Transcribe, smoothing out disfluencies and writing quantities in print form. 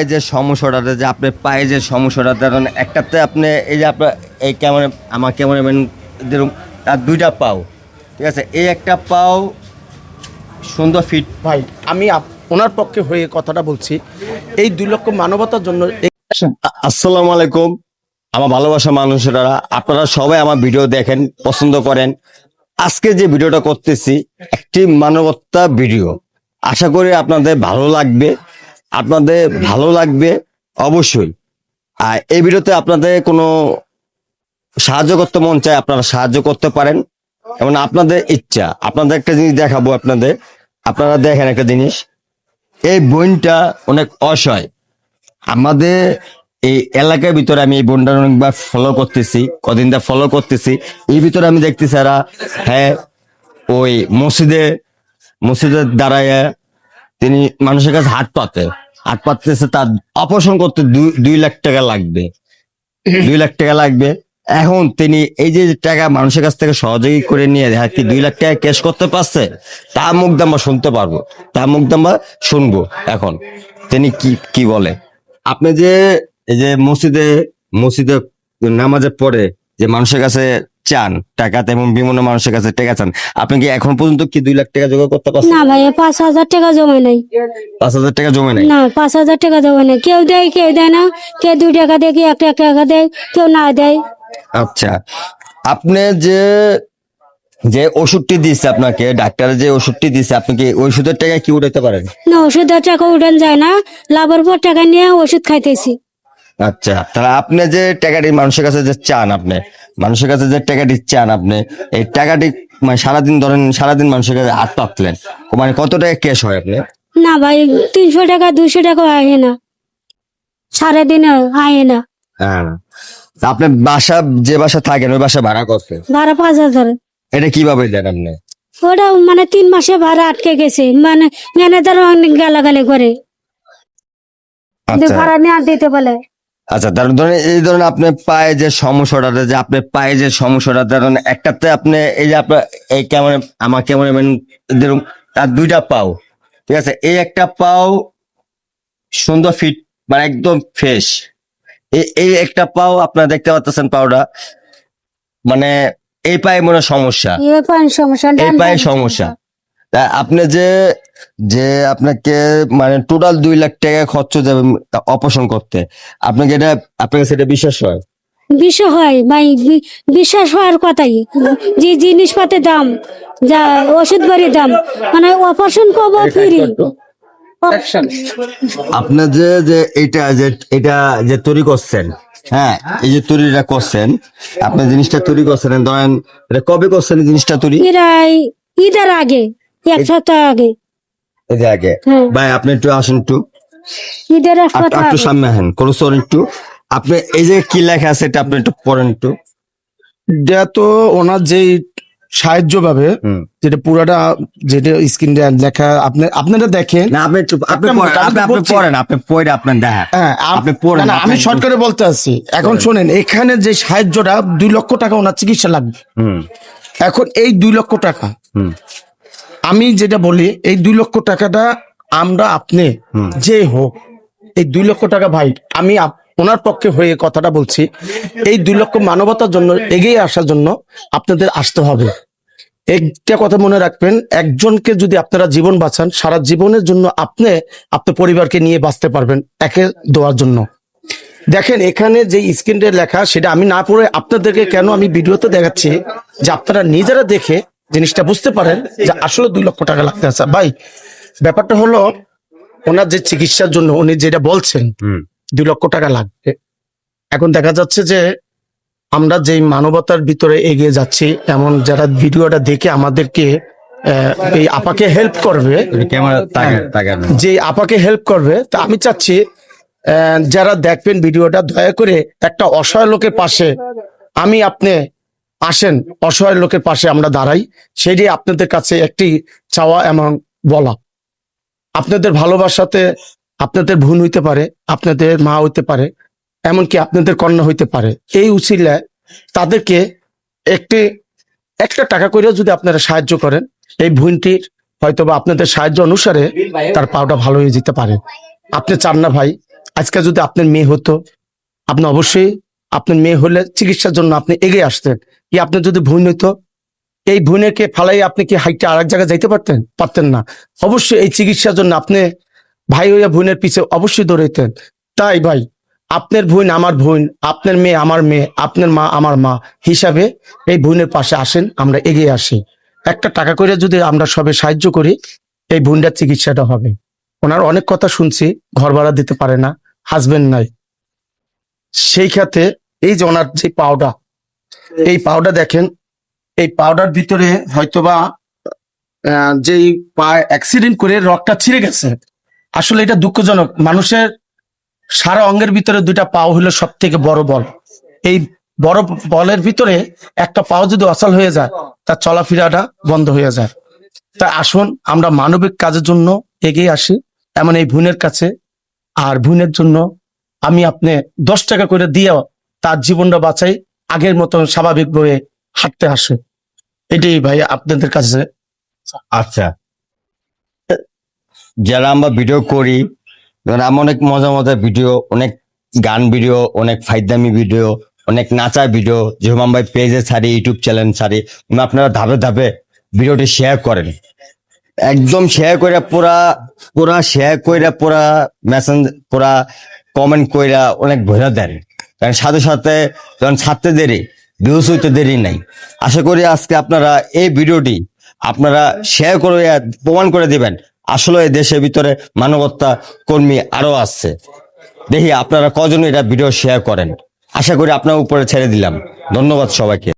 এই যে সমস্যাটা যে আপনার পায়ে যে সমস্যাটা ধরেন একটাতে আপনি এই যে আপনার এই ক্যামেরা আমার ক্যামেরাম্যান তার দুইটা পাও, ঠিক আছে, এই একটা পাও সুন্দর ফিট। ভাই আমি ওনার পক্ষে হয়ে কথাটা বলছি, এই 2 লক্ষ মানবতার জন্য। আসসালামু আলাইকুম আমার ভালোবাসা মানুষেরা, আপনারা সবাই আমার ভিডিও দেখেন, পছন্দ করেন। আজকে যে ভিডিওটা করতেছি একটি মানবতা ভিডিও, আশা করি আপনাদের ভালো লাগবে অবশ্যই। আর এই ভিডিওতে আপনাদের কোনো সাহায্য করতে মন চায় আপনারা সাহায্য করতে পারেন, এবং আপনাদের ইচ্ছা। আপনাদের একটা জিনিস দেখাবো, আপনারা দেখেন একটা জিনিস। এই বোনটা অনেক অসহায়। আমাদের এই এলাকার ভিতরে আমি এই বোনটা অনেকবার ফলো করতেছি, কদিন ধরে ফলো করতেছি। এই ভিতরে আমি দেখতেছি এরা ওই মসজিদের দাঁড়ায় তিনি মানুষের কাছে হাত পাততেছে। তার অপারেশন করতে 2 লাখ টাকা লাগবে, 2 লাখ টাকা লাগবে। এখন তিনি এই যে টাকা মানুষের কাছ থেকে সহযোগী করে নিয়ে কি 2 লাখ টাকা ক্যাশ করতে পারছে, তার মুখ দিয়ে আমরা শুনতে পারবো, তার মুখ দিয়ে আমরা শুনবো। এখন তিনি কি বলে। আপনি যে এই যে মসজিদে নামাজের পরে যে মানুষের কাছে চান টাকা, তেমন বিভিন্ন মানুষের কাছে টাকা চান, আপনি কি এখন পর্যন্ত কি 2 লাখ টাকা জোগাড় করতে পারছেন? না ভাই, 5,000 টাকা জমা নাই। 5,000 টাকা জমে নাই? না, 5,000 টাকা জমা নাই। কেউ দেয় কেউ দেয় না, কেউ 2 টাকা দেয়, কেউ 1 টাকা দেয়, কেউ না দেয়। আচ্ছা, আপনি যে ওষুধটি দিচ্ছে আপনাকে, ডাক্তার যে ওষুধটি দিচ্ছে, আপনি কি ওই ওষুধের টাকা কি উঠাতে পারেন? না, ওষুধের টাকা উঠান যায় না, লাভের পর টাকা নিয়ে ওষুধ খাইতেছি। আচ্ছা, তাহলে আপনি যে টাকাটি মানুষের কাছে যে চান, মানুষের কাছে যে টাকাটি চান, আপনি এই টাকাটি মানে সারাদিন মানুষের কাছে হাত পাতলেন, মানে কত টাকা ক্যাশ হয় আপনি? না ভাই, 300 টাকা 200 টাকা আয় না, সারাদিনে আয় না। হ্যাঁ, তা আপনি যে বাসা থাকেন ওই বাসা ভাড়া করতে ভাড়া 5,000। এটা কিভাবে দেন আপনি? ওটা মানে 3 মাসে ভাড়া আটকে গেছে, মানে ম্যানেজার অনেক গালাগালি করে, আচ্ছা ভাড়া নিয়ে আর দিতে বলে। আচ্ছা, এই ধরনের আপনার পায়ে যে সমস্যাটা ধরেন একটাতে আপনি এই যে আপনার এই আমার ক্যামেরাম্যান তার দুইটা পাও, ঠিক আছে, এই একটা পাও সুন্দর ফিট, মানে একদম ফ্রেশ। এই একটা পাও আপনারা দেখতে পাচ্ছেন, পাওটা মানে এই পায়ে মনে হয় সমস্যা, এই পায়ের সমস্যা, এই পায়ে সমস্যা। তা আপনি যে আপনাকে মানে টোটাল 2 লাখ টাকা খরচ যাবে অপারেশন করতে, আপনাকে আপনার কাছে এটা বিশ্বাস হয়? বিষয় হয় ভাই, বিশ্বাস হওয়ার কথাই। যে জিনিসপাতির দাম, যা ওষুধ বাড়ির দাম, মানে অপারেশন করবো ফ্রি। আপনি এটা যে তৈরি করছেন, হ্যাঁ, এই যে তৈরিটা করছেন, আপনি জিনিসটা তৈরি করছেন, ধরেন এটা কবে করছেন এই জিনিসটা তৈরি? প্রায় ঈদের আগে, 1 সপ্তাহ আগে। এই যে আগে। হ্যাঁ। ভাই আপনি একটু আসেন, ঈদের 1 সপ্তাহ একটু আগে। সামনে আসেন, করুন একটু। আপনি এই যে কি লেখা আছে এটা আপনি একটু পড়েন একটু। এটা তো ওনার যেই সাহায্য পাবে, যেটা পুরাটা যেটা স্ক্রিনে লেখা, আপনারা দেখেন না, আপনি পড়েন, আপনি পড়ে আপনার দেখা। হ্যাঁ, আপনি পড়েন। না, আমি শর্টকাটে বলতে আসছি। এখন শোনেন, এখানে যে সাহায্যটা 2 লক্ষ টাকা ওনার চিকিৎসা লাগবে। এখন এই 2 লক্ষ টাকা আমি যেটা বলি, এই 2 লক্ষ টাকাটা আমরা আপনি যে হোক, এই 2 লক্ষ টাকা ভাই আমি ওনার পক্ষে হয়ে কথাটা বলছি, এই 2 লক্ষ মানবতার জন্য এগিয়ে আসার জন্য আপনাদের আসতে হবে। একটা কথা মনে রাখবেন, একজনকে যদি আপনারা জীবন বাঁচান, সারা জীবনের জন্য আপনি আপনার পরিবারকে নিয়ে বাঁচতে পারবেন, একে দেওয়ার জন্য। দেখেন এখানে যে স্ক্রিনে লেখা, সেটা আমি না পড়ে আপনাদেরকে কেন আমি ভিডিওতে দেখাচ্ছি, যে আপনারা নিজেরা দেখে জিনিসটা বুঝতে পারেন যে আসলে 2 লক্ষ টাকা লাগতে আছে। ভাই ব্যাপারটা হলো, ওনার যে চিকিৎসার জন্য উনি যেটা বলছেন 2 লক্ষ টাকা লাগবে। এখন দেখা যাচ্ছে যে আমরা যেই মানবতার ভিতরে এগিয়ে যাচ্ছি, এমন যারা ভিডিওটা দেখে আমাদেরকে এই আপাকে হেল্প করবে, যে আপাকে হেল্প করবে, তা আমি চাচ্ছি যারা দেখবেন ভিডিওটা, দয়া করে একটা অসহায় লোকের পাশে আপনি আসেন, অসহায় লোকের পাশে আমরা দাঁড়াই। সেটাই আপনাদের কাছে একটি চাওয়া এবং বলা। আপনাদের ভালোবাসাতে আপনাদের বোন হইতে পারে, আপনাদের মা হইতে পারে, এমনকি আপনাদের কন্যা হইতে পারে। এই উছিলায় তাদেরকে একটা টাকা করে যদি আপনারা সাহায্য করেন, এই বোনটির হয়তোবা আপনাদের সাহায্য অনুসারে তার পাওটা ভালো হয়ে যেতে পারে। আপনি চান না ভাই? আজকে যদি আপনার মেয়ে হতো, আপনি অবশ্যই আপনার মেয়ে হলে চিকিৎসার জন্য আপনি এগিয়ে আসতেন। কি আপনার যদি বোন হইতো, এই বোনকে ফালাই আপনি কি হাইটে আর এক জায়গায় যাইতে পারতেন? পারতেন না। অবশ্যই এই চিকিৎসার জন্য আপনি ভাই হইয়া বোনের পিছে অবশ্যই দৌড়াইতেন। তাই ভাই, আপনার বোন আমার বোন, আপনার মেয়ে আমার মেয়ে, আপনার মা আমার মা হিসাবে এই বোনের পাশে আসেন, আমরা এগিয়ে আসি। একটা টাকা করে যদি আমরা সবে সাহায্য করি, এই বোনটার চিকিৎসাটা হবে। ওনার অনেক কথা শুনছি, ঘর ভাড়া দিতে পারে না, হাজবেন্ড নাই। সেই ক্ষেত্রে এই যে ওনার যে পাউডার, এই পাউডার দেখেন, এই পাউডার ভিতরে হয়তোবা যেই পা অ্যাক্সিডেন্ট করে রগটা ছিঁড়ে গেছে। আসলে এটা দুঃখজনক। মানুষের সারা অঙ্গের ভিতরে দুইটা পাও হলো সব থেকে বড় বল। এই বড় বলের ভিতরে একটা পাও যদি অচল হয়ে যায়, তার চলাফেরাটা বন্ধ হয়ে যায়। তাই আসুন আমরা মানবিক কাজের জন্য এগিয়ে আসি, এমন এই বোনের কাছে। আর বোনের জন্য আমি আপনি 10 টাকা করে দিয়েও তার জীবনটা বাঁচাই, আগের মতন স্বাভাবিকভাবে হাঁটতে আসে। এটাই ভাই আপনাদের কাছে। আচ্ছা, যারা আমরা ভিডিও করি, ধরেন আমরা অনেক মজা মজার ভিডিও, অনেক গান ভিডিও, অনেক ফাইদামি ভিডিও, অনেক নাচা ভিডিও যেরকম আমরা পেজে ছাড়ি, ইউটিউব চ্যানেল ছাড়ি, আপনারা ধাপে ধাপে ভিডিওটি শেয়ার করেন, একদম শেয়ার করে পুরা পুরা শেয়ার করে পুরা মেসেঞ্জ পুরা কমেন্ট কইরা অনেক ভরা দেন। কারণ সাথে সাথে যখন ছাড়তে দেরি, ভিউজ হইতে দেরি নাই। আশা করি আজকে আপনারা এই ভিডিওটি আপনারা শেয়ার করে প্রমাণ করে দিবেন আসলে এই দেশের ভিতরে মানবতা কর্মী আরো আছে। দেখি আপনারা কজন এটা ভিডিও শেয়ার করেন। আশা করি আপনার উপরে ছেড়ে দিলাম। ধন্যবাদ সবাইকে।